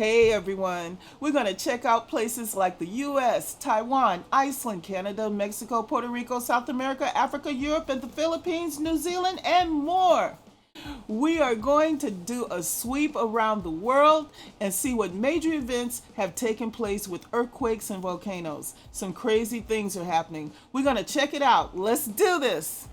Hey everyone, we're going to check out places like the US, Taiwan, Iceland, Canada, Mexico, Puerto Rico, South America, Africa, Europe, and the Philippines, New Zealand, and more. We are going to do a sweep around the world and see what major events have taken place with earthquakes and volcanoes. Some crazy things are happening. We're going to check it out. Let's do this.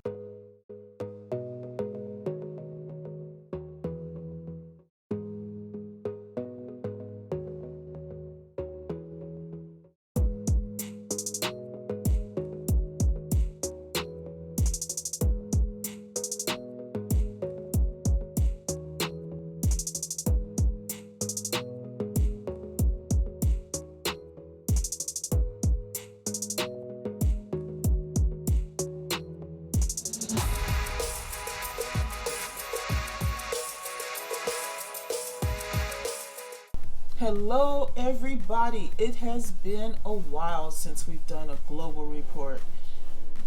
Hello, everybody. It has been a while since we've done a global report.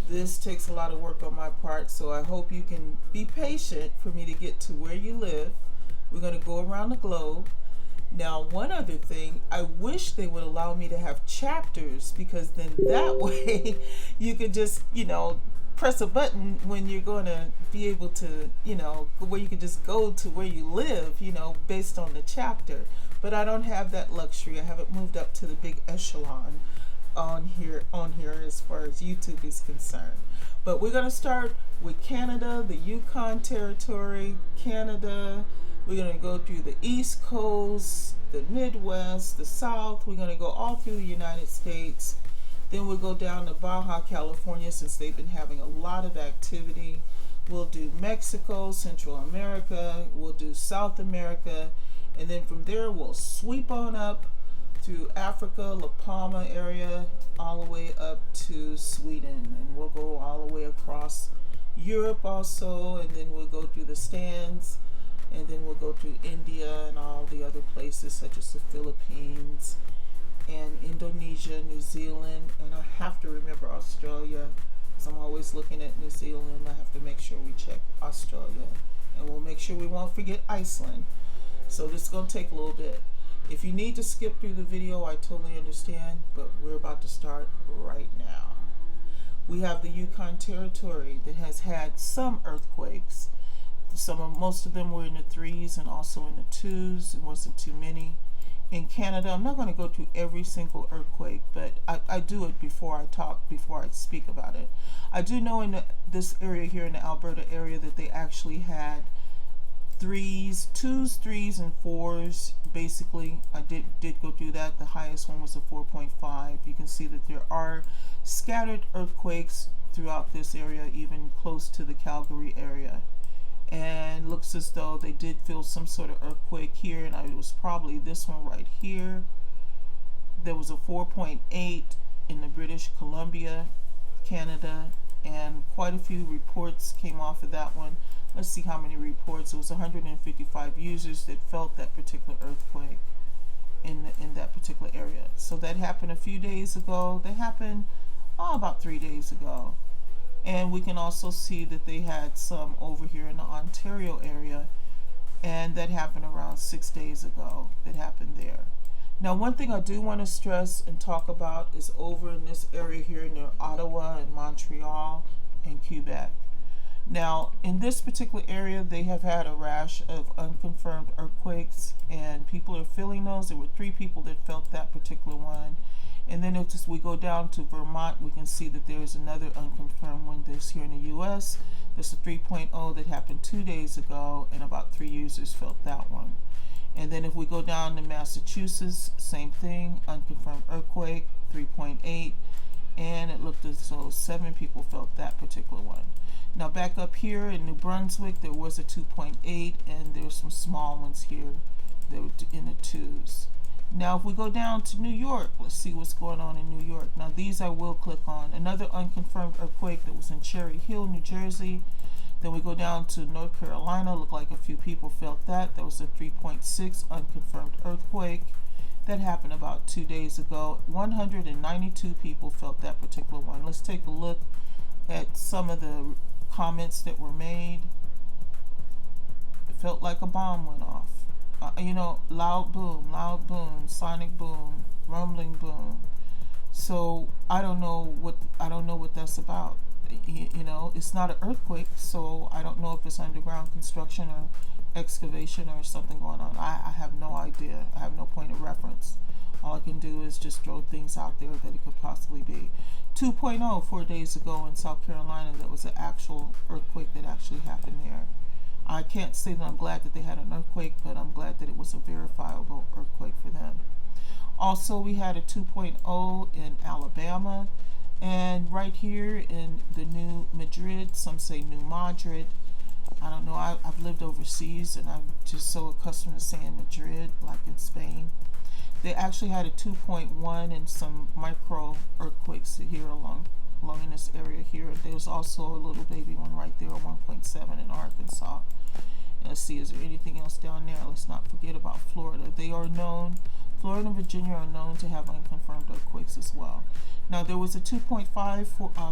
This takes a lot of work on my part, so I hope you can be patient for me to get to where you live. We're going to go around the globe. Now, one other thing, I wish they would allow me to have chapters, because then that way you could just, press a button when you're going to be able to, where you could just go to where you live, based on the chapter. But I don't have that luxury. I haven't moved up to the big echelon on here as far as YouTube is concerned. But we're going to start with Canada, the Yukon Territory, Canada. We're going to go through the East Coast, the Midwest, the South. We're going to go all through the United States. Then we'll go down to Baja California, since they've been having a lot of activity. We'll do Mexico, Central America. We'll do South America. And then from there, we'll sweep on up through Africa, La Palma area, all the way up to Sweden. And we'll go all the way across Europe also. And then we'll go through the Stands. And then we'll go through India and all the other places, such as the Philippines and Indonesia, New Zealand. And I have to remember Australia, because I'm always looking at New Zealand. I have to make sure we check Australia. And we'll make sure we won't forget Iceland. So this is going to take a little bit. If you need to skip through the video, I totally understand, but we're about to start right now. We have the Yukon Territory that has had some earthquakes. Most of them were in the 3s and also in the 2s. It wasn't too many. In Canada, I'm not going to go through every single earthquake, but I do it before I speak about it. I do know in this area here in the Alberta area that they actually had 2s, 3s, and 4s. Basically, I did go through that. The highest one was a 4.5. You can see that there are scattered earthquakes throughout this area, even close to the Calgary area. And looks as though they did feel some sort of earthquake here, and it was probably this one right here. There was a 4.8 in the British Columbia, Canada, and quite a few reports came off of that one. Let's see how many reports. It was 155 users that felt that particular earthquake in that particular area. So that happened a few days ago. That happened about 3 days ago. And we can also see that they had some over here in the Ontario area, and that happened around 6 days ago. That happened there. Now, one thing I do want to stress and talk about is over in this area here near Ottawa and Montreal and Quebec. Now, in this particular area, they have had a rash of unconfirmed earthquakes, and people are feeling those. There were 3 people that felt that particular one. And then if we go down to Vermont, we can see that there is another unconfirmed one that's here in the U.S. There's a 3.0 that happened 2 days ago, and about 3 users felt that one. And then if we go down to Massachusetts, same thing, unconfirmed earthquake, 3.8. And it looked as though 7 people felt that particular one. Now back up here in New Brunswick, there was a 2.8, and there's some small ones here that were in the 2s. Now if we go down to New York, let's see what's going on in New York. Now these I will click on. Another unconfirmed earthquake that was in Cherry Hill, New Jersey. Then we go down to North Carolina. Looked like a few people felt that. That was a 3.6 unconfirmed earthquake. That happened about 2 days ago. 192 people felt that particular one. Let's take a look at some of the comments that were made. It felt like a bomb went off. loud boom, sonic boom, rumbling boom. So I don't know what that's about. It's not an earthquake, so I don't know if it's underground construction or excavation or something going on. I have no idea. I have no point of reference. All I can do is just throw things out there that it could possibly be. 2.0 4 days ago in South Carolina, that was an actual earthquake that actually happened there. I can't say that I'm glad that they had an earthquake, but I'm glad that it was a verifiable earthquake for them. Also, we had a 2.0 in Alabama, and right here in the New Madrid, some say New Madrid. I don't know, I've lived overseas and I'm just so accustomed to saying Madrid, like in Spain. They actually had a 2.1 and some micro earthquakes here along in this area here. There was also a little baby one right there, 1.7 in Arkansas. And let's see, is there anything else down there? Let's not forget about Florida. Florida and Virginia are known to have unconfirmed earthquakes as well. Now, there was a 2.5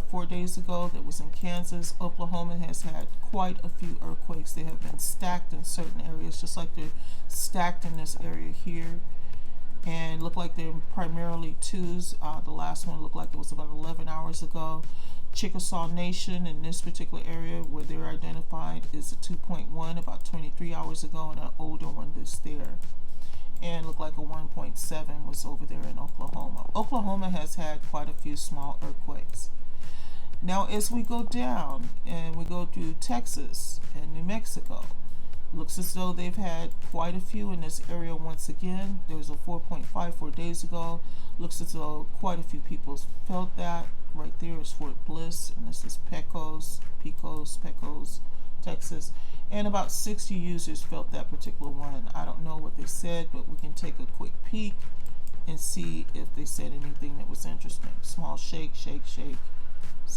4 days ago that was in Kansas. Oklahoma has had quite a few earthquakes. They have been stacked in certain areas, just like they're stacked in this area here. And look like they're primarily twos. The last one looked like it was about 11 hours ago. Chickasaw Nation in this particular area where they're identified is a 2.1 about 23 hours ago, and an older one that's there. And looked like a 1.7 was over there in Oklahoma. Oklahoma has had quite a few small earthquakes. Now, as we go down and we go through Texas and New Mexico, looks as though they've had quite a few in this area once again. There was a 4.5 4 days ago. Looks as though quite a few people felt that. Right there is Fort Bliss, and this is Pecos, Texas. And about 60 users felt that particular one. I don't know what they said, but we can take a quick peek and see if they said anything that was interesting. Small shake. See it,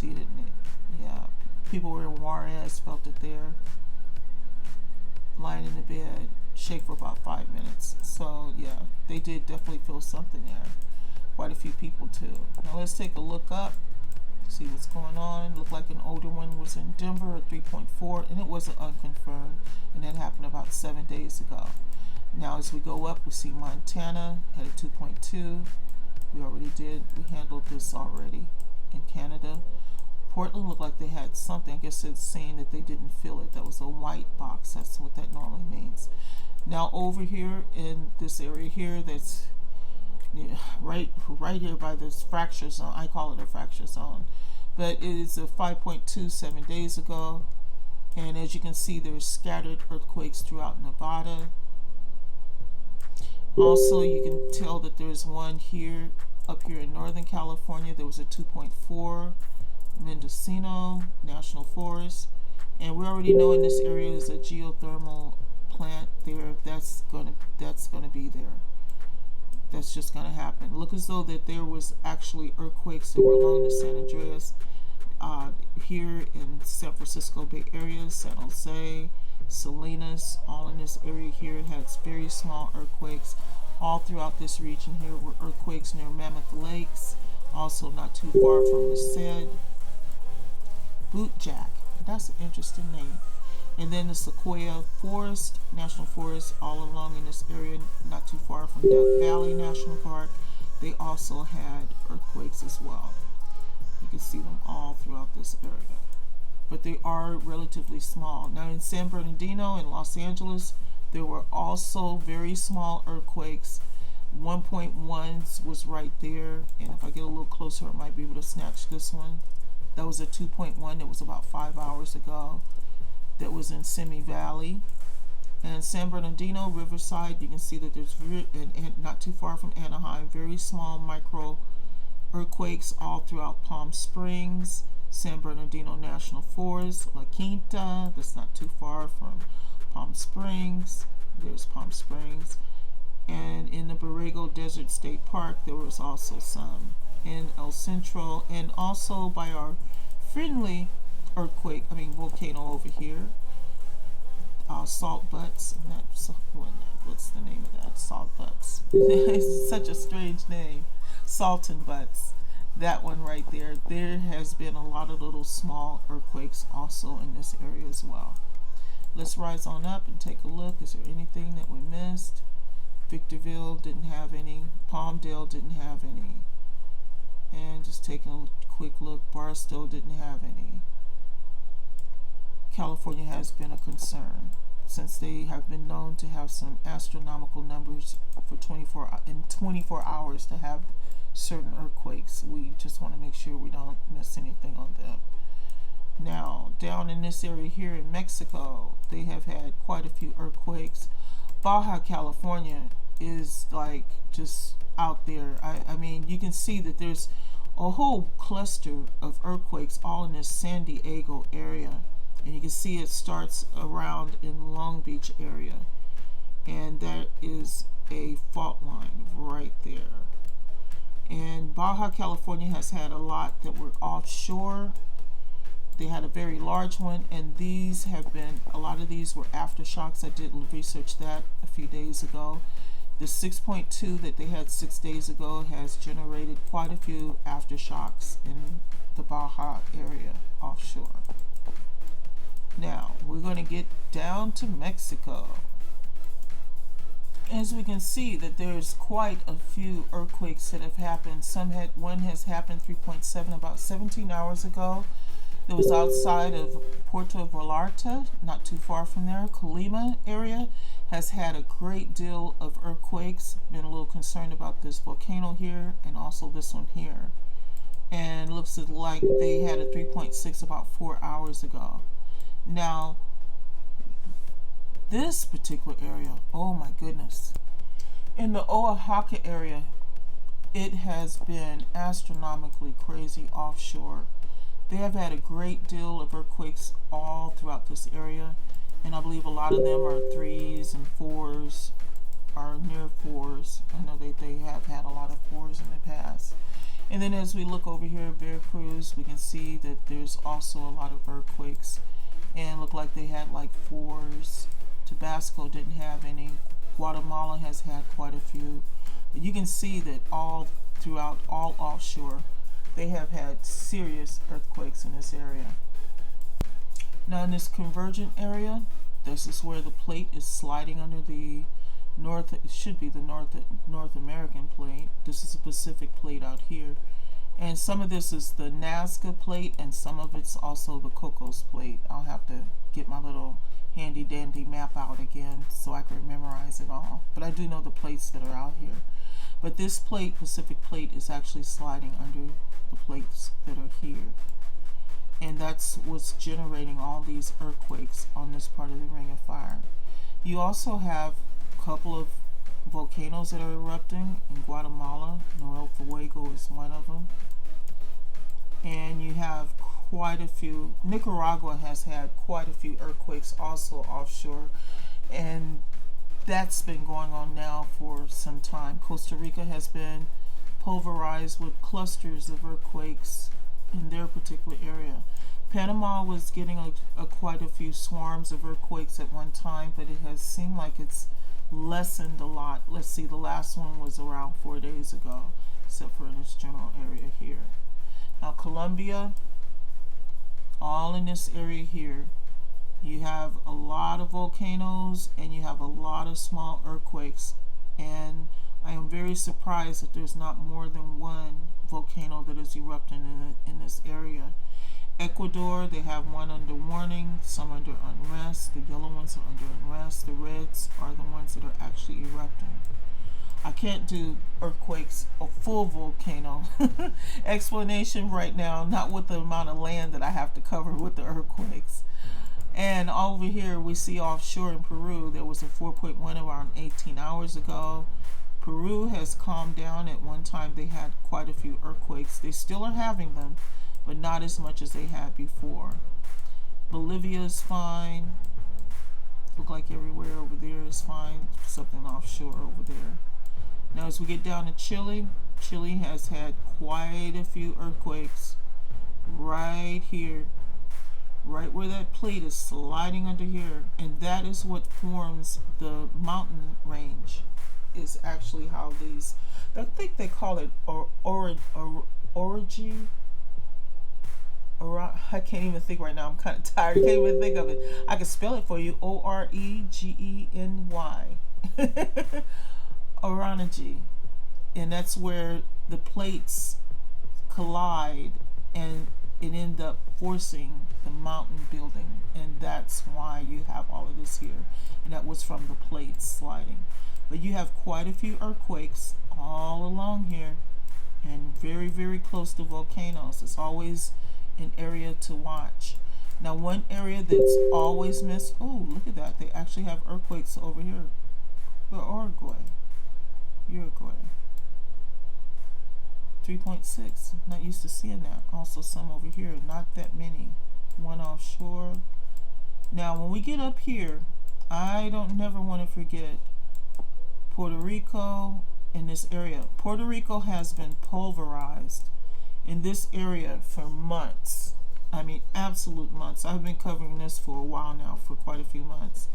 didn't it? Yeah. People were in Juarez, felt it there. Lying in the bed, shake for about 5 minutes. So yeah, they did definitely feel something there. Quite a few people too. Now let's take a look up, see what's going on. Looked like an older one was in Denver at 3.4, and it wasn't unconfirmed, and that happened about 7 days ago. Now as we go up, we see Montana at a 2.2. We handled this already in Canada. Portland looked like they had something. I guess it's saying that they didn't feel it. That was a white box. That's what that normally means. Now over here in this area here, that's right here by this fracture zone. I call it a fracture zone, but it is a 5.2 7 days ago. And as you can see, there's scattered earthquakes throughout Nevada. Also, you can tell that there's one here up here in Northern California. There was a 2.4. Mendocino National Forest, and we already know in this area is a geothermal plant there. That's gonna be there. That's just gonna happen. Look as though that there was actually earthquakes that were along the San Andreas here in San Francisco Bay Area, San Jose, Salinas, all in this area here had very small earthquakes. All throughout this region here were earthquakes near Mammoth Lakes, also not too far from Merced. Bootjack, that's an interesting name. And then the Sequoia Forest, National Forest, all along in this area, not too far from Death Valley National Park. They also had earthquakes as well. You can see them all throughout this area. But they are relatively small. Now in San Bernardino in Los Angeles, there were also very small earthquakes. 1.1 was right there. And if I get a little closer, I might be able to snatch this one. That was a 2.1 that was about 5 hours ago. That was in Simi Valley. And San Bernardino, Riverside, you can see that there's not too far from Anaheim, very small micro earthquakes all throughout Palm Springs, San Bernardino National Forest, La Quinta, that's not too far from Palm Springs. There's Palm Springs. And in the Borrego Desert State Park, there was also some. In El Centro, and also by our friendly volcano over here, Salt Butts. What's the name of that? Salt Butts. It's such a strange name. Salton Butts. That one right there. There has been a lot of little small earthquakes also in this area as well. Let's rise on up and take a look. Is there anything that we missed? Victorville didn't have any. Palmdale didn't have any. And just taking a quick look, Barstow didn't have any. California has been a concern since they have been known to have some astronomical numbers for 24 hours to have certain earthquakes. We just want to make sure we don't miss anything on them. Now, down in this area here in Mexico, they have had quite a few earthquakes. Baja California is like just out there. I mean, you can see that there's a whole cluster of earthquakes all in this San Diego area. And you can see it starts around in Long Beach area. And that is a fault line right there. And Baja California has had a lot that were offshore. They had a very large one, and these have been, a lot of these were aftershocks. I did research that a few days ago. The 6.2 that they had 6 days ago has generated quite a few aftershocks in the Baja area offshore. Now, we're going to get down to Mexico. As we can see that there's quite a few earthquakes that have happened. One has happened 3.7 about 17 hours ago. It was outside of Puerto Vallarta, not too far from there. Colima area has had a great deal of earthquakes. Been a little concerned about this volcano here and also this one here. And looks like they had a 3.6 about 4 hours ago. Now, this particular area, oh my goodness. In the Oaxaca area, it has been astronomically crazy offshore. They have had a great deal of earthquakes all throughout this area, and I believe a lot of them are 3s and 4s, are near 4s. I know they have had a lot of 4s in the past. And then as we look over here at Veracruz, we can see that there's also a lot of earthquakes, and look like they had like 4s. Tabasco didn't have any. Guatemala has had quite a few. But you can see that all throughout, all offshore, they have had serious earthquakes in this area. Now in this convergent area, this is where the plate is sliding under the north, it should be the North American plate. This is a Pacific plate out here. And some of this is the Nazca plate, and some of it's also the Cocos plate. I'll have to get my little handy dandy map out again so I can memorize it all. But I do know the plates that are out here. But this plate, Pacific plate, is actually sliding under the plates that are here. And that's what's generating all these earthquakes on this part of the Ring of Fire. You also have a couple of volcanoes that are erupting in Guatemala. Noel Fuego is one of them. And you have quite a few. Nicaragua has had quite a few earthquakes also offshore, and that's been going on now for some time. Costa Rica has been pulverized with clusters of earthquakes in their particular area. Panama was getting quite a few swarms of earthquakes at one time, but it has seemed like it's lessened a lot. Let's see, the last one was around 4 days ago, except for in this general area here. Now Colombia, all in this area here, you have a lot of volcanoes and you have a lot of small earthquakes, and I am very surprised that there's not more than one volcano that is erupting in this area. Ecuador, they have one under warning, some under unrest. The yellow ones are under unrest. The reds are the ones that are actually erupting. I can't do earthquakes, a full volcano explanation right now, not with the amount of land that I have to cover with the earthquakes. And over here we see offshore in Peru, there was a 4.1 around 18 hours ago. Peru has calmed down. At one time they had quite a few earthquakes. They still are having them, but not as much as they had before. Bolivia is fine. Look like everywhere over there is fine. Something offshore over there. Now as we get down to Chile, Chile has had quite a few earthquakes right here, right where that plate is sliding under here, and that is what forms the mountain range. Is actually how these, I think they call it orogeny. I can't even think right now. I'm kind of tired. I can't even think of it. I can spell it for you. Oregeny. Orogeny. And that's where the plates collide and it end up forcing the mountain building. And that's why you have all of this here. And that was from the plates sliding. But you have quite a few earthquakes all along here and very, very close to volcanoes. It's always an area to watch. Now, one area that's always missed, oh, look at that. They actually have earthquakes over here. Uruguay. 3.6. Not used to seeing that. Also, some over here, not that many. One offshore. Now, when we get up here, I don't never want to forget Puerto Rico in this area. Puerto Rico has been pulverized in this area for months. I mean, absolute months. I've been covering this for a while now, for quite a few months.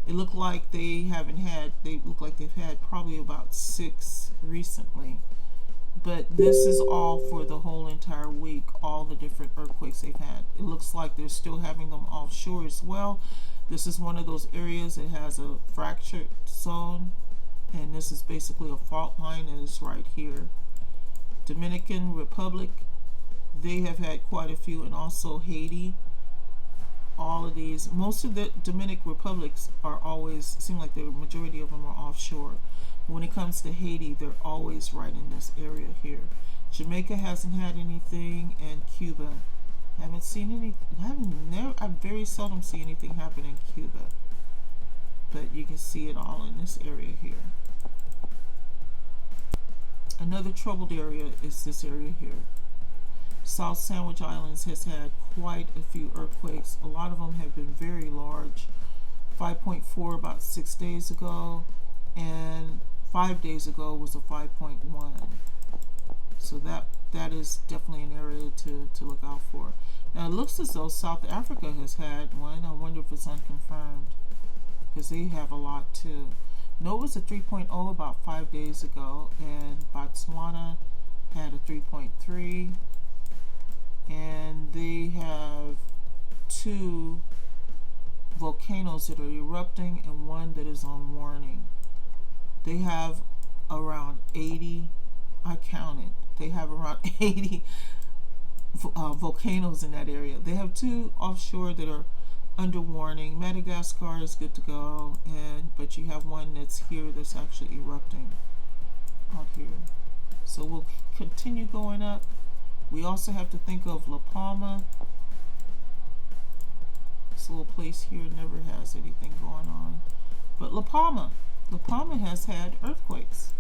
It looked like they look like they've had probably about 6 recently. But this is all for the whole entire week, all the different earthquakes they've had. It looks like they're still having them offshore as well. This is one of those areas that has a fractured zone, and this is basically a fault line that is right here. Dominican Republic, they have had quite a few, and also Haiti. All of these, most of the Dominican Republics are always, seem like the majority of them are offshore. When it comes to Haiti, they're always right in this area here. Jamaica hasn't had anything, and Cuba haven't seen any. I very seldom see anything happen in Cuba, but you can see it all in this area here. Another troubled area is this area here. South Sandwich Islands has had quite a few earthquakes. A lot of them have been very large. 5.4 about 6 days ago, and 5 days ago was a 5.1. So that is definitely an area to look out for. Now it looks as though South Africa has had one. I wonder if it's unconfirmed, because they have a lot too. No, it was a 3.0 about 5 days ago, and Botswana had a 3.3, and they have 2 volcanoes that are erupting and one that is on warning. They have around 80, I counted, they have around 80 volcanoes in that area. They have 2 offshore that are under warning. Madagascar is good to go, but you have one that's here that's actually erupting out here. So we'll continue going up. We also have to think of La Palma. This little place here never has anything going on. But La Palma has had earthquakes,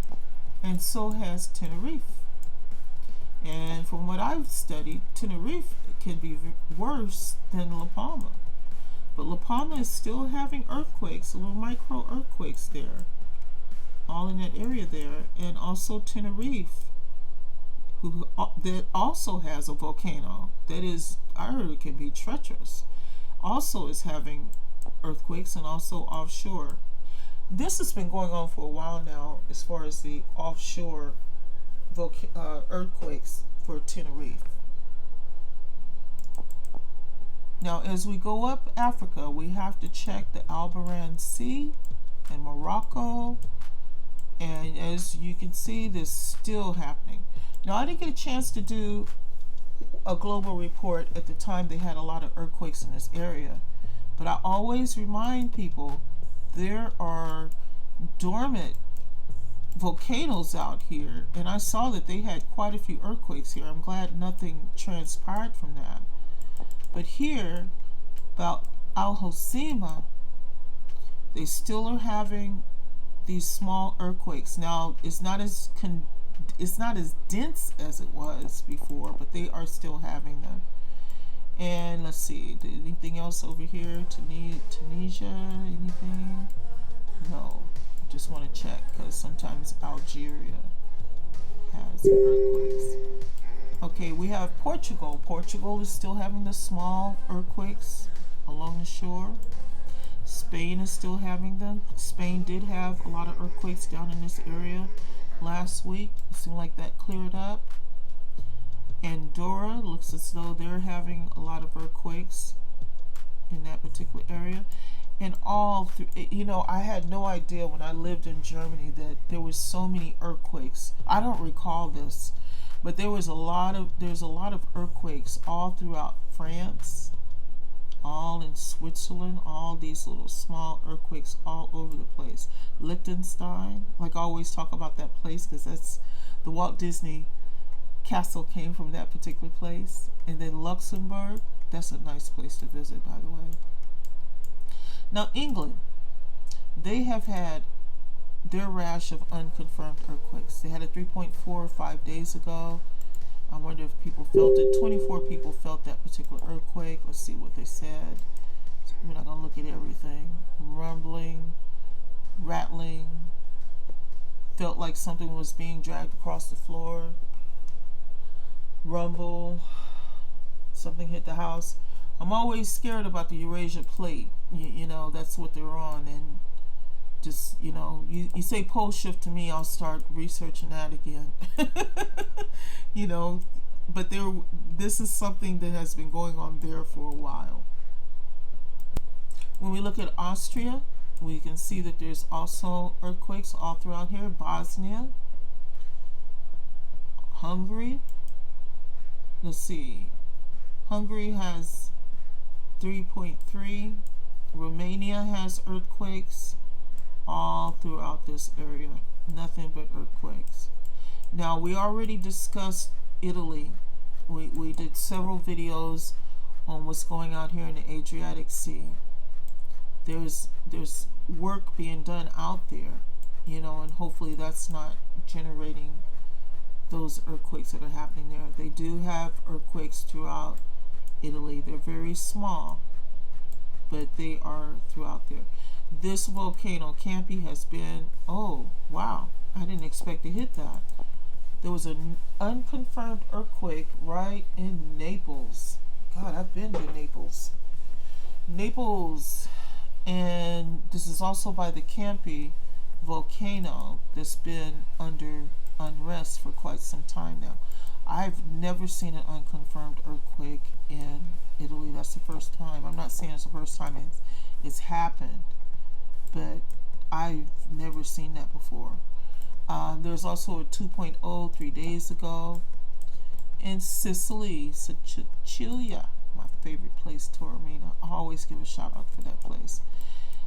and so has Tenerife. And from what I've studied, Tenerife can be worse than La Palma. But La Palma is still having earthquakes, little micro earthquakes there, all in that area there. And also Tenerife, that also has a volcano that is, I heard it can be treacherous, also is having earthquakes, and also offshore. This has been going on for a while now as far as the offshore earthquakes for Tenerife. Now, as we go up Africa, we have to check the Alboran Sea and Morocco. And as you can see, this is still happening. Now, I didn't get a chance to do a global report at the time they had a lot of earthquakes in this area. But I always remind people there are dormant volcanoes out here. And I saw that they had quite a few earthquakes here. I'm glad nothing transpired from that. But here, about Al Hosima, they still are having these small earthquakes. Now, it's not as dense as it was before, but they are still having them. And let's see, anything else over here? Tunisia, anything? No, just want to check, because sometimes Algeria has earthquakes. Okay, we have Portugal. Portugal is still having the small earthquakes along the shore. Spain is still having them. Spain did have a lot of earthquakes down in this area last week. It seemed like that cleared up. Andorra looks as though they're having a lot of earthquakes in that particular area. And all through, I had no idea when I lived in Germany that there was so many earthquakes. I don't recall this, but there's a lot of earthquakes all throughout France, all in Switzerland, all these little small earthquakes all over the place. Liechtenstein, like I always talk about that place because that's the Walt Disney castle came from that particular place. And then Luxembourg, that's a nice place to visit, by the way. Now, England, they have had their rash of unconfirmed earthquakes. They had a 3.4 5 days ago. I wonder if people felt it. 24 people felt that particular earthquake. Let's see what they said. We're not going to look at everything. Rumbling, rattling, felt like something was being dragged across the floor. Rumble, something hit the house. I'm always scared about the Eurasia plate. That's what they're on. And just, you say pole shift to me, I'll start researching that again. But this is something that has been going on there for a while. When we look at Austria, we can see that there's also earthquakes all throughout here. Bosnia, Hungary. Let's see. Hungary has 3.3. Romania has earthquakes all throughout this area. Nothing but earthquakes. Now, we already discussed Italy. We did several videos on what's going on here in the Adriatic Sea. There's work being done out there, and hopefully that's not generating those earthquakes that are happening there. They do have earthquakes throughout Italy. They're very small, but they are throughout there. This volcano, Campi, has been, oh, wow, I didn't expect to hit that. There was an unconfirmed earthquake right in Naples. God, I've been to Naples. And this is also by the Campi volcano that's been under unrest for quite some time now. I've never seen an unconfirmed earthquake in Italy. That's the first time. I'm not saying it's the first time it's happened, but I've never seen that before. There's also a 2.0 3 days ago in Sicily, Sicilia, my favorite place, Taormina. I always give a shout out for that place.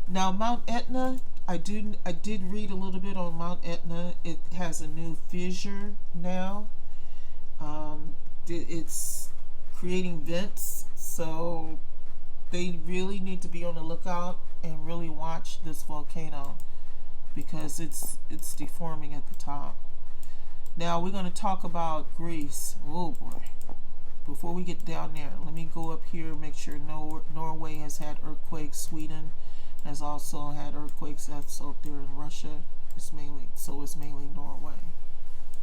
Now, Mount Etna, I did read a little bit on Mount Etna. It has a new fissure now. It's creating vents, so they really need to be on the lookout and really watch this volcano because it's deforming at the top. Now we're going to talk about Greece. Oh boy. Before we get down there, let me go up here, make sure Norway has had earthquakes. Sweden has also had earthquakes. That's up there in Russia. It's mainly Norway.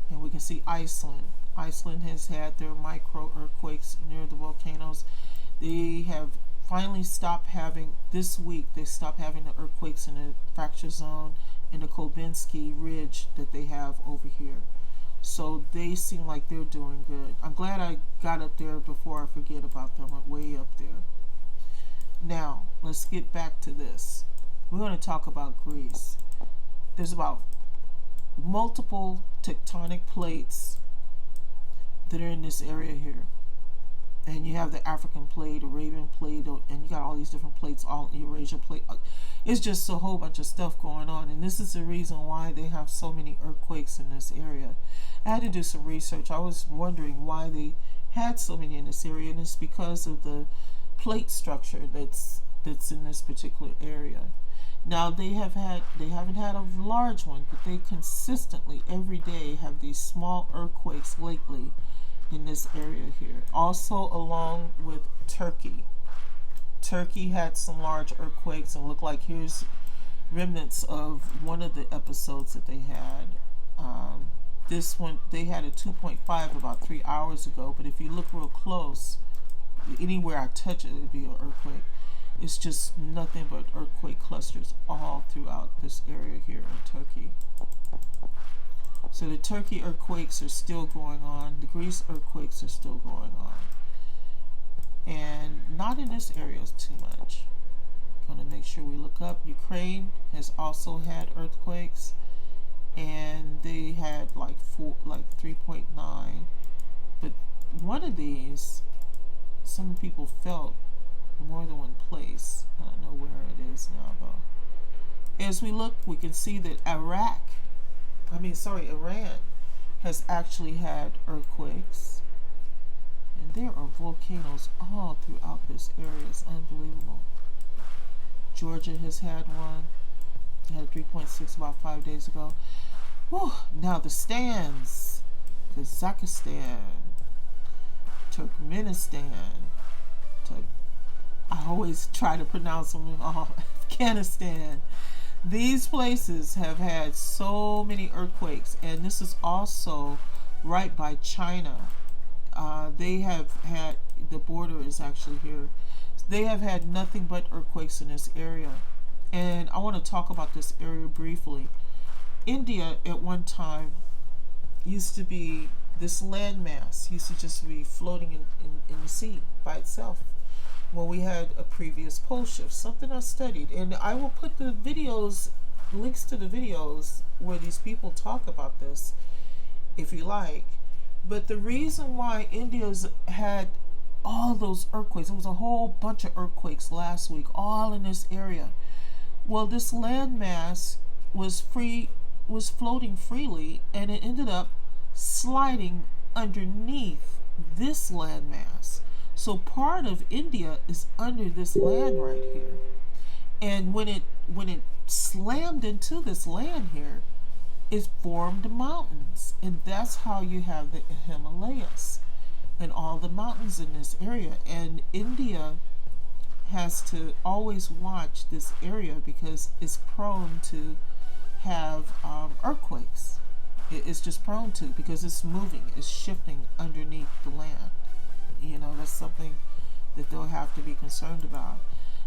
And we can see Iceland. Iceland has had their micro earthquakes near the volcanoes. They have finally stopped having, this week, they stopped having the earthquakes in the fracture zone in the Kobinski Ridge that they have over here. So they seem like they're doing good. I'm glad I got up there before I forget about them. I'm way up there. Now, let's get back to this. We're going to talk about Greece. There's about multiple tectonic plates that are in this area here. And you have the African plate, Arabian plate, and you got all these different plates, all Eurasia plate. It's just a whole bunch of stuff going on. And this is the reason why they have so many earthquakes in this area. I had to do some research. I was wondering why they had so many in this area, and it's because of the plate structure that's in this particular area. Now they haven't had a large one, but they consistently every day have these small earthquakes lately in this area here. Also along with Turkey. Turkey had some large earthquakes, and look like here's remnants of one of the episodes that they had. This one, they had a 2.5 about 3 hours ago, but if you look real close, anywhere I touch it, it'd be an earthquake. It's just nothing but earthquake clusters all throughout this area here in Turkey. So the Turkey earthquakes are still going on. The Greece earthquakes are still going on. And not in this area too much. Going to make sure we look up. Ukraine has also had earthquakes, and they had like 3.9. But one of these, some people felt more than one place. I don't know where it is now though. As we look, we can see that Iran has actually had earthquakes. And there are volcanoes all throughout this area. It's unbelievable. Georgia has had one. It had a 3.6 about 5 days ago. Whew. Now the stands. Kazakhstan, Turkmenistan, I always try to pronounce them all. Afghanistan. These places have had so many earthquakes, and this is also right by China. They have had, the border is actually here. They have had nothing but earthquakes in this area. And I want to talk about this area briefly. India at one time used to be, this landmass used to just be floating in the sea by itself. When we had a previous pole shift, something I studied, and I will put the videos, links to the videos where these people talk about this, if you like. But the reason why India's had all those earthquakes, it was a whole bunch of earthquakes last week, all in this area. Well, this landmass was floating freely, and it ended up sliding underneath this landmass. So part of India is under this land right here. And when it slammed into this land here, it formed mountains. And that's how you have the Himalayas and all the mountains in this area. And India has to always watch this area because it's prone to have earthquakes. It's just prone to, because it's moving, it's shifting underneath the land. You know, that's something that they'll have to be concerned about.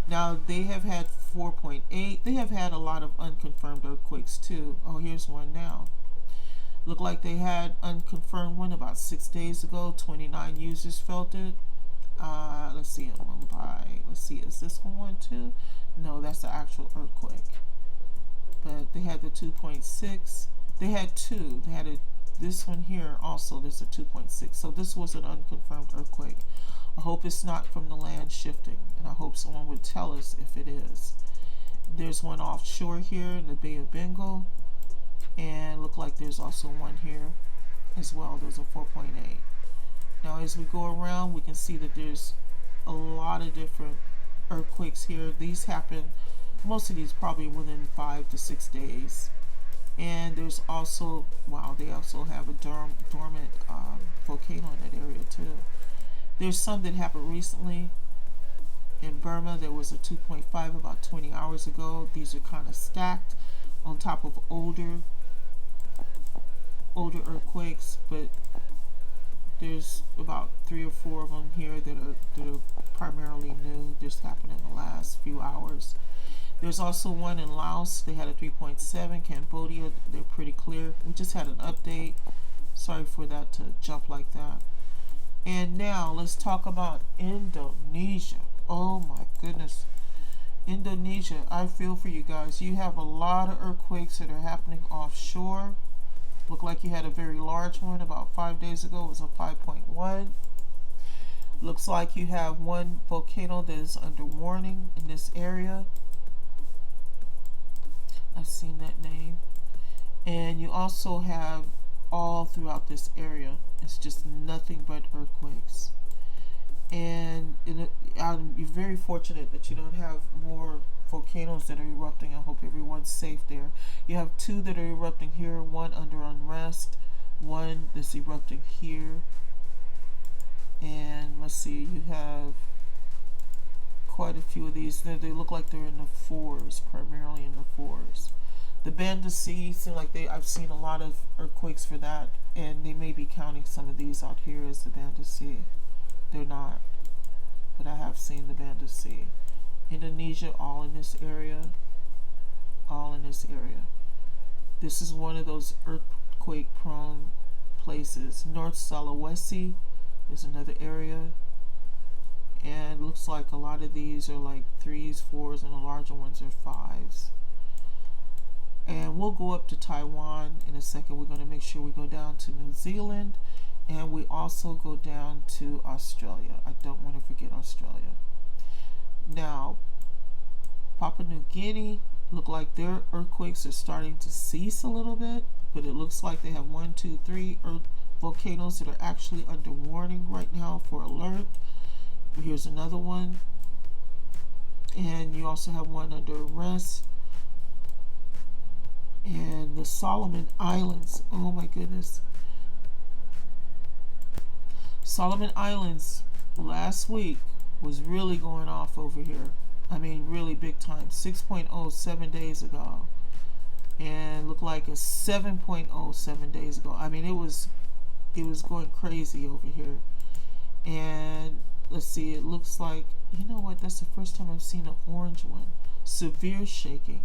Now, they have had 4.8. They have had a lot of unconfirmed earthquakes too. Oh, here's one now. Look like they had unconfirmed one about 6 days ago. 29 users felt it. Let's see in Mumbai. Let's see, is this one too? No, that's the actual earthquake. But they had the 2.6. They had two. They had this one here also. This is a 2.6. So this was an unconfirmed earthquake. I hope it's not from the land shifting, and I hope someone would tell us if it is. There's one offshore here in the Bay of Bengal, and look like there's also one here as well. There's a 4.8. Now as we go around, we can see that there's a lot of different earthquakes here. These happen, most of these probably within 5 to 6 days. And there's also, wow, they also have a dormant volcano in that area too. There's some that happened recently in Burma. There was a 2.5 about 20 hours ago. These are kind of stacked on top of older earthquakes, but there's about 3 or 4 of them here that are primarily new. This happened in the last few hours. There's also one in Laos. They had a 3.7. Cambodia, they're pretty clear. We just had an update. Sorry for that to jump like that. And now let's talk about Indonesia. Oh my goodness. Indonesia, I feel for you guys. You have a lot of earthquakes that are happening offshore. Look like you had a very large one about 5 days ago. It was a 5.1. Looks like you have one volcano that is under warning in this area. I've seen that name. And you also have all throughout this area. It's just nothing but earthquakes. And you're very fortunate that you don't have more volcanoes that are erupting. I hope everyone's safe there. You have 2 that are erupting here, one under unrest, one that's erupting here. And let's see, you have quite a few of these. They look like they're in the 4s, primarily in the 4s. The Banda Sea seem like I've seen a lot of earthquakes for that, and they may be counting some of these out here as the Banda Sea. They're not, but I have seen the Banda Sea. Indonesia, all in this area, all in this area. This is one of those earthquake prone places. North Sulawesi is another area, and looks like a lot of these are like 3s, 4s, and the larger ones are 5s. And we'll go up to Taiwan in a second. We're going to make sure we go down to New Zealand, and we also go down to Australia. I don't want to forget Australia. Now, Papua New Guinea, look like their earthquakes are starting to cease a little bit, but it looks like they have 1, 2, 3 volcanoes that are actually under warning right now for alert. Here's another one, and you also have one under arrest. And the Solomon Islands, oh my goodness. Solomon Islands last week was really going off over here. I mean, really big time. 6.0 7 days ago. And looked like a 7.0 7 days ago. I mean, it was going crazy over here. And let's see, it looks like, you know what, that's the first time I've seen an orange one. Severe shaking.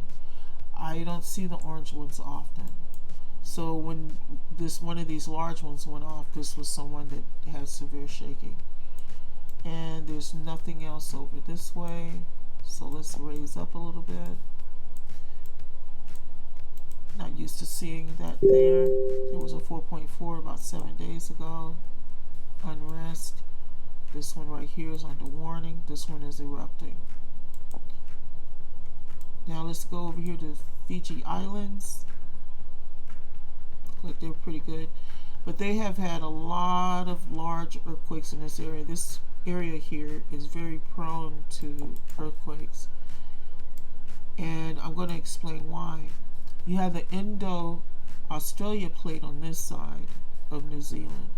I don't see the orange ones often. So when one of these large ones went off, this was someone that had severe shaking. And there's nothing else over this way. So let's raise up a little bit. Not used to seeing that there. It was a 4.4 about 7 days ago. Unrest. This one right here is under warning. This one is erupting. Now let's go over here to Fiji Islands. Look like they're pretty good. But they have had a lot of large earthquakes in this area. This area here is very prone to earthquakes. And I'm going to explain why. You have the Indo-Australia plate on this side of New Zealand.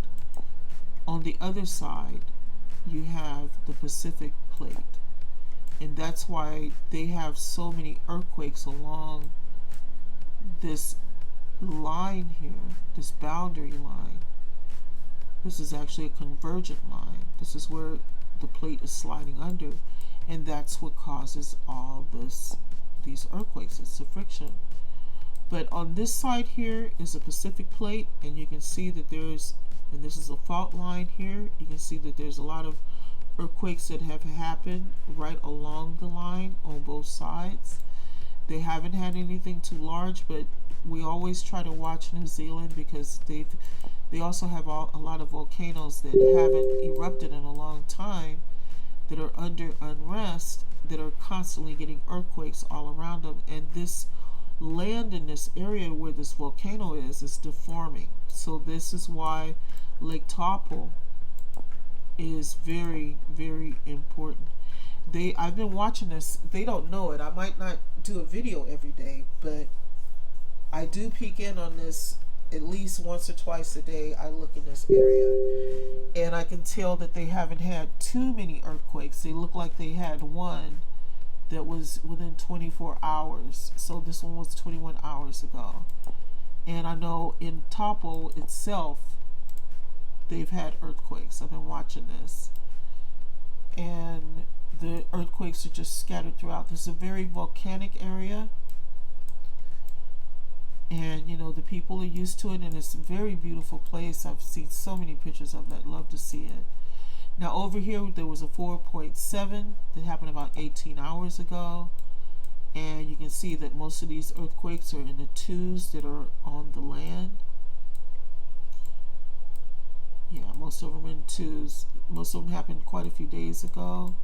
On the other side, you have the Pacific plate. And that's why they have so many earthquakes along this line here, this boundary line. This is actually a convergent line. This is where the plate is sliding under, and that's what causes all these earthquakes. It's the friction. But on this side here is the Pacific plate, and you can see that and this is a fault line here. You can see that there's a lot of earthquakes that have happened right along the line on both sides. They haven't had anything too large, but we always try to watch New Zealand because they also have a lot of volcanoes that haven't erupted in a long time, that are under unrest, that are constantly getting earthquakes all around them. And this land in this area where this volcano is deforming. So this is why Lake Taupo is very, very important. I've been watching this. They don't know it. I might not do a video every day, but I do peek in on this at least once or twice a day. I look in this area, and I can tell that they haven't had too many earthquakes. They look like they had one that was within 24 hours. So this one was 21 hours ago. And I know in Taupo itself, they've had earthquakes. I've been watching this. And the earthquakes are just scattered throughout. This is a very volcanic area. And, you know, the people are used to it, and it's a very beautiful place. I've seen so many pictures of it. I'd love to see it. Now, over here, there was a 4.7 that happened about 18 hours ago. And you can see that most of these earthquakes are in the 2s that are on the land. Yeah, most of them are in 2s. Most of them happened quite a few days ago.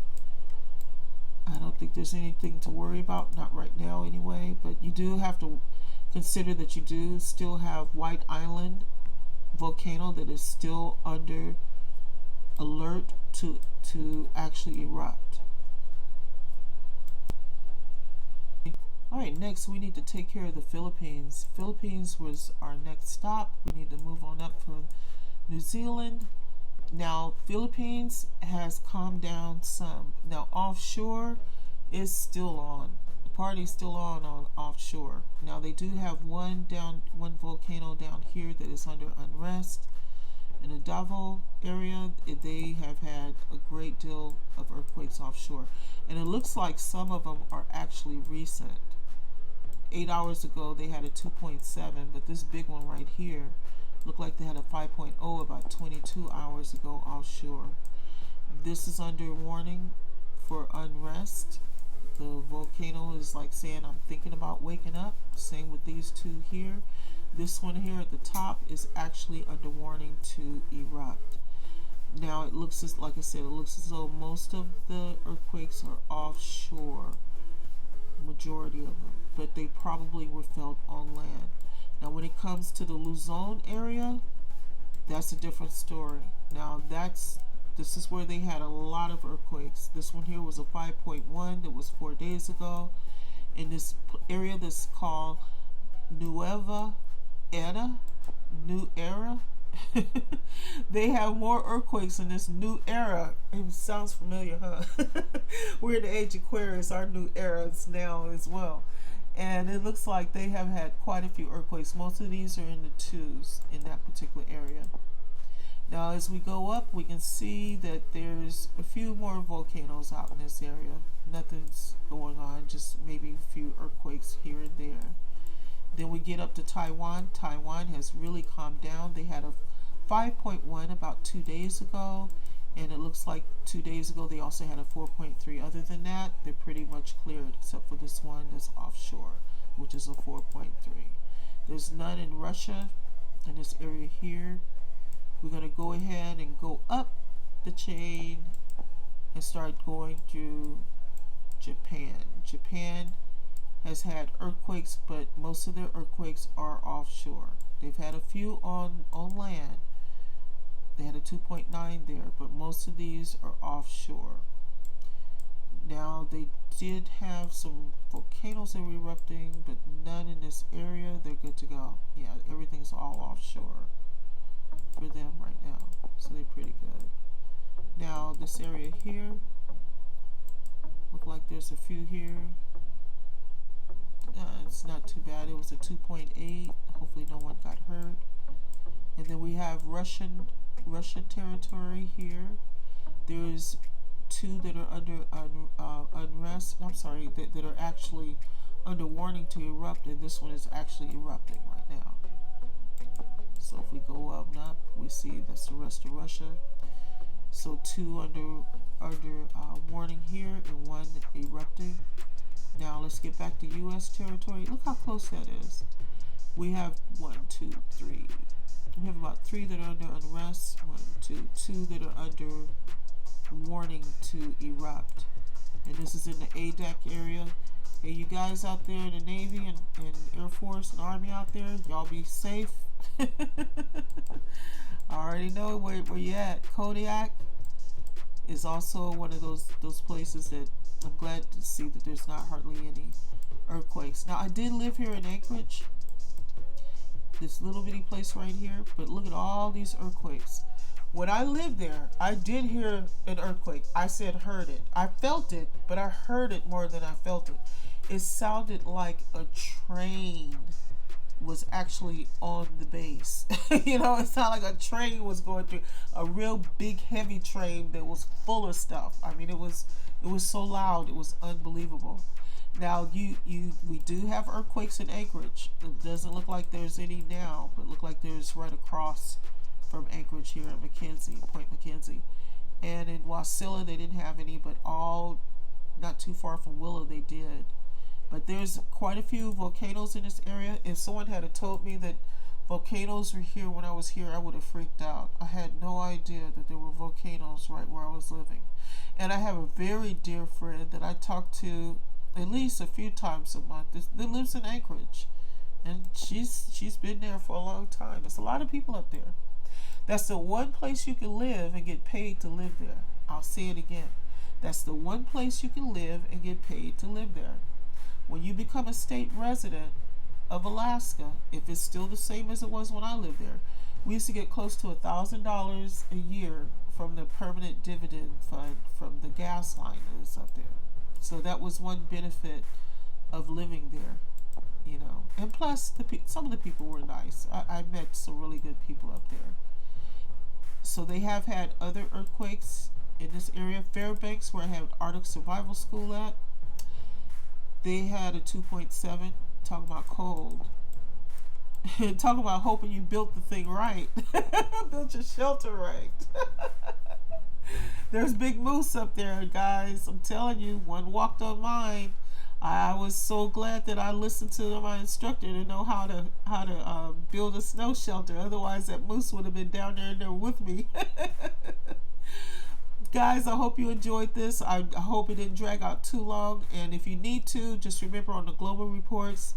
I don't think there's anything to worry about, not right now anyway. But you do have to consider that you do still have White Island volcano that is still under alert to actually erupt. Alright, next we need to take care of the Philippines. Philippines was our next stop. We need to move on up from New Zealand. Now, Philippines has calmed down some. Now, offshore is still on. The party's still on offshore. Now, they do have one volcano down here that is under unrest. In the Davao area, they have had a great deal of earthquakes offshore. And it looks like some of them are actually recent. 8 hours ago they had a 2.7, but this big one right here looked like they had a 5.0 about 22 hours ago offshore. This is under warning for unrest. The volcano is like saying, I'm thinking about waking up. Same with these two here. This one here at the top is actually under warning to erupt. Now it looks as, like I said, it looks as though most of the earthquakes are offshore, majority of them, but they probably were felt on land. Now when it comes to the Luzon area, that's a different story. Now this is where they had a lot of earthquakes. This one here was a 5.1 that was 4 days ago. In this area that's called Nueva Era, New Era, they have more earthquakes in this new era. It sounds familiar, huh? We're in the age of Aquarius. Our new era is now as well. And it looks like they have had quite a few earthquakes. Most of these are in the twos in that particular area. Now as we go up, we can see that there's a few more volcanoes out in this area. Nothing's going on, just maybe a few earthquakes here and there. Then we get up to Taiwan. Taiwan has really calmed down. They had a 5.1 about 2 days ago, and it looks like 2 days ago they also had a 4.3. Other than that, they're pretty much cleared, except for this one that's offshore, which is a 4.3. There's none in Russia in this area here. We're going to go ahead and go up the chain and start going to Japan. Japan has had earthquakes, but most of their earthquakes are offshore. They've had a few on land. They had a 2.9 there, but most of these are offshore. Now they did have some volcanoes that were erupting, but none in this area. They're good to go. Yeah, everything's all offshore for them right now, so they're pretty good. Now this area here, look like there's a few here. It's not too bad. It was a 2.8. Hopefully no one got hurt. And then we have Russia territory here. There's two that are under unrest. I'm sorry, that are actually under warning to erupt, and this one is actually erupting right now. So if we go up and up, we see that's the rest of Russia. So two under warning here and one erupting. Now let's get back to U.S. territory. Look how close that is. We have 1, 2, 3. We have about 3 that are under unrest. 1, 2, 2 that are under warning to erupt. And this is in the ADAC area. Hey, you guys out there in the Navy and Air Force and Army out there, y'all be safe. I already know where you at. Kodiak is also one of those places that I'm glad to see that there's not hardly any earthquakes. Now I did live here in Anchorage, this little bitty place right here, but look at all these earthquakes. When I lived there, I did hear an earthquake. I said heard it. I felt it, but I heard it more than I felt it. It sounded like a train was actually on the base. You know, it sounded like a train was going through, a real big heavy train that was full of stuff. I mean, it was so loud, it was unbelievable. Now we do have earthquakes in Anchorage. It doesn't look like there's any now, but look like there's right across from Anchorage here at Point McKenzie. And in Wasilla they didn't have any, but all not too far from Willow they did. But there's quite a few volcanoes in this area. If someone had told me that volcanoes were here when I was here, I would have freaked out. I had no idea that there were volcanoes right where I was living. And I have a very dear friend that I talk to at least a few times a month that lives in Anchorage. And she's been there for a long time. There's a lot of people up there. That's the one place you can live and get paid to live there. I'll say it again. That's the one place you can live and get paid to live there. When you become a state resident of Alaska, if it's still the same as it was when I lived there, we used to get close to $1,000 a year from the permanent dividend fund from the gas line that's up there. So that was one benefit of living there, you know. And plus, some of the people were nice. I met some really good people up there. So they have had other earthquakes in this area. Fairbanks, where I have Arctic Survival School at, they had a 2.7 Talk about cold. Talk about hoping you built the thing right. Built your shelter right. There's big moose up there, guys. I'm telling you, one walked on mine. I was so glad that I listened to my instructor to know how to build a snow shelter. Otherwise, that moose would have been down there with me. Guys, I hope you enjoyed this. I hope it didn't drag out too long. And if you need to, just remember on the global reports,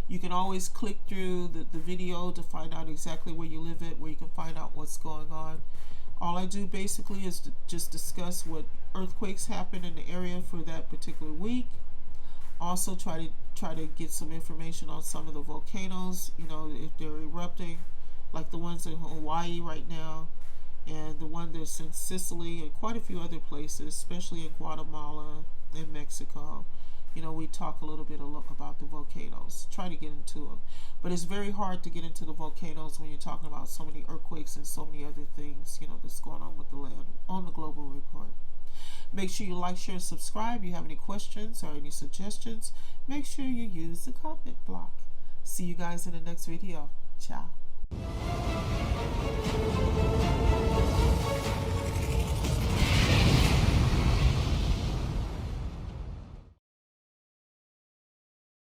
you can always click through the video to find out exactly where you live at, where you can find out what's going on. All I do basically is to just discuss what earthquakes happen in the area for that particular week. Also try to get some information on some of the volcanoes, you know, if they're erupting, like the ones in Hawaii right now, and the one that's in Sicily and quite a few other places, especially in Guatemala and Mexico. You know, we talk a little bit about the volcanoes, try to get into them. But it's very hard to get into the volcanoes when you're talking about so many earthquakes and so many other things, you know, that's going on with the land on the Global Report. Make sure you like, share, and subscribe. If you have any questions or any suggestions, make sure you use the comment block. See you guys in the next video. Ciao.